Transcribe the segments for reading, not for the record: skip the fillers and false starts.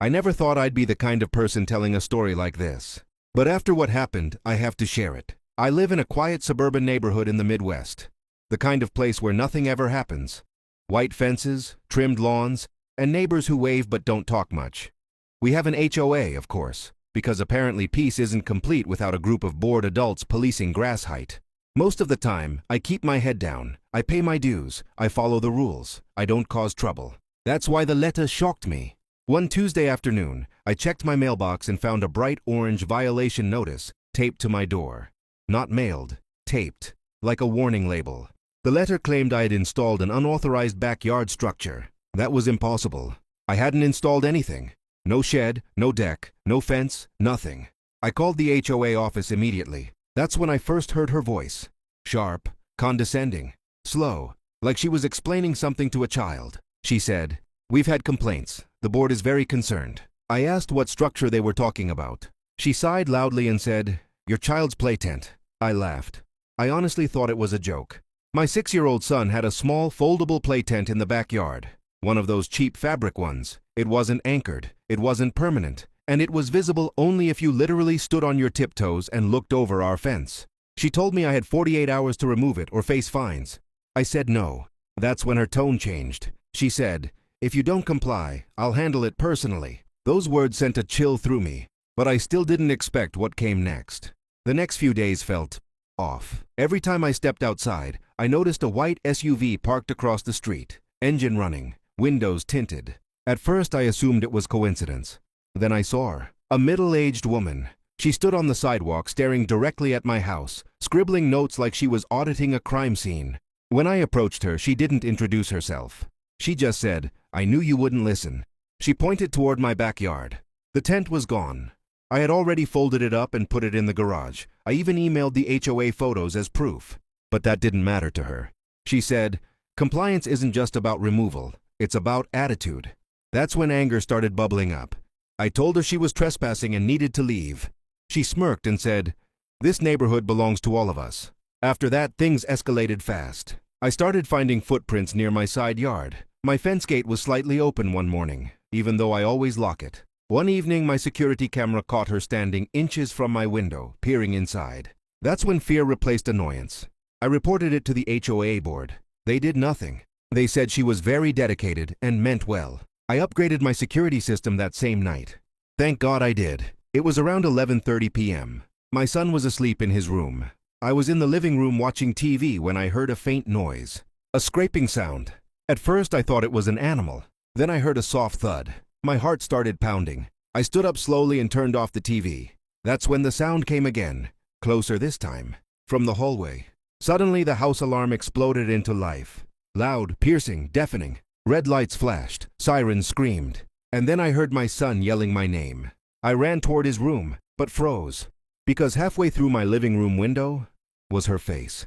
I never thought I'd be the kind of person telling a story like this. But after what happened, I have to share it. I live in a quiet suburban neighborhood in the Midwest. The kind of place where nothing ever happens. White fences, trimmed lawns, and neighbors who wave but don't talk much. We have an HOA, of course, because apparently peace isn't complete without a group of bored adults policing grass height. Most of the time, I keep my head down, I pay my dues, I follow the rules, I don't cause trouble. That's why the letter shocked me. One Tuesday afternoon, I checked my mailbox and found a bright orange violation notice taped to my door. Not mailed, taped, like a warning label. The letter claimed I had installed an unauthorized backyard structure. That was impossible. I hadn't installed anything. No shed, no deck, no fence, nothing. I called the HOA office immediately. That's when I first heard her voice. Sharp, condescending, slow, like she was explaining something to a child. She said, "We've had complaints. The board is very concerned." I asked what structure they were talking about. She sighed loudly and said, "Your child's play tent." I laughed. I honestly thought it was a joke. My 6-year-old son had a small, foldable play tent in the backyard. One of those cheap fabric ones. It wasn't anchored, it wasn't permanent, and it was visible only if you literally stood on your tiptoes and looked over our fence. She told me I had 48 hours to remove it or face fines. I said no. That's when her tone changed. She said, "If you don't comply, I'll handle it personally." Those words sent a chill through me, but I still didn't expect what came next. The next few days felt off. Every time I stepped outside, I noticed a white SUV parked across the street, engine running, windows tinted. At first I assumed it was coincidence. Then I saw her, a middle-aged woman. She stood on the sidewalk staring directly at my house, scribbling notes like she was auditing a crime scene. When I approached her, she didn't introduce herself. She just said, "I knew you wouldn't listen." She pointed toward my backyard. The tent was gone. I had already folded it up and put it in the garage. I even emailed the HOA photos as proof. But that didn't matter to her. She said, "Compliance isn't just about removal, it's about attitude." That's when anger started bubbling up. I told her she was trespassing and needed to leave. She smirked and said, "This neighborhood belongs to all of us." After that, things escalated fast. I started finding footprints near my side yard. My fence gate was slightly open one morning, even though I always lock it. One evening, my security camera caught her standing inches from my window, peering inside. That's when fear replaced annoyance. I reported it to the HOA board. They did nothing. They said she was very dedicated and meant well. I upgraded my security system that same night. Thank God I did. It was around 11:30 p.m. My son was asleep in his room. I was in the living room watching TV when I heard a faint noise. A scraping sound. At first I thought it was an animal. Then I heard a soft thud. My heart started pounding. I stood up slowly and turned off the TV. That's when the sound came again, closer this time, from the hallway. Suddenly the house alarm exploded into life. Loud, piercing, deafening. Red lights flashed, sirens screamed, and then I heard my son yelling my name. I ran toward his room, but froze, because halfway through my living room window was her face.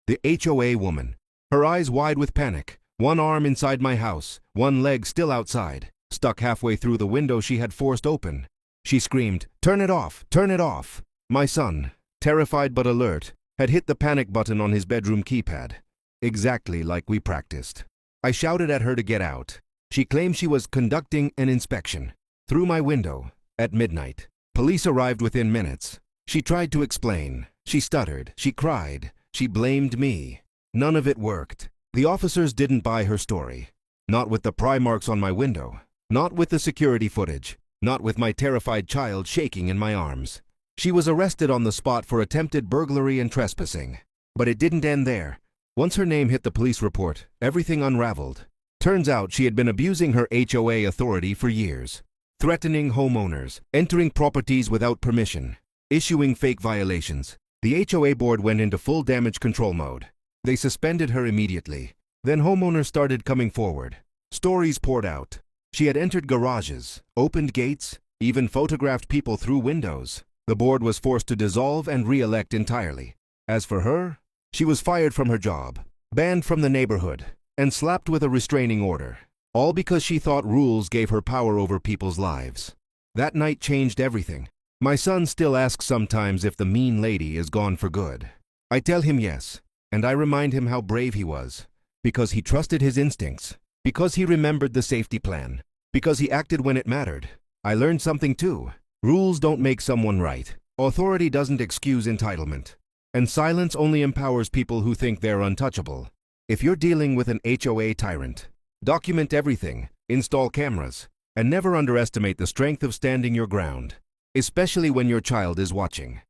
The HOA woman, her eyes wide with panic, one arm inside my house, one leg still outside, stuck halfway through the window she had forced open. She screamed, "Turn it off! Turn it off!" My son, terrified but alert, had hit the panic button on his bedroom keypad, exactly like we practiced. I shouted at her to get out. She claimed she was conducting an inspection. Through my window, at midnight. Police arrived within minutes. She tried to explain. She stuttered. She cried. She blamed me. None of it worked. The officers didn't buy her story. Not with the pry marks on my window. Not with the security footage. Not with my terrified child shaking in my arms. She was arrested on the spot for attempted burglary and trespassing. But it didn't end there. Once her name hit the police report, everything unraveled. Turns out she had been abusing her HOA authority for years. Threatening homeowners, entering properties without permission, issuing fake violations. The HOA board went into full damage control mode. They suspended her immediately. Then homeowners started coming forward. Stories poured out. She had entered garages, opened gates, even photographed people through windows. The board was forced to dissolve and re-elect entirely. As for her, she was fired from her job, banned from the neighborhood, and slapped with a restraining order, all because she thought rules gave her power over people's lives. That night changed everything. My son still asks sometimes if the mean lady is gone for good. I tell him yes, and I remind him how brave he was, because he trusted his instincts, because he remembered the safety plan, because he acted when it mattered. I learned something too. Rules don't make someone right. Authority doesn't excuse entitlement. And silence only empowers people who think they're untouchable. If you're dealing with an HOA tyrant, document everything, install cameras, and never underestimate the strength of standing your ground, especially when your child is watching.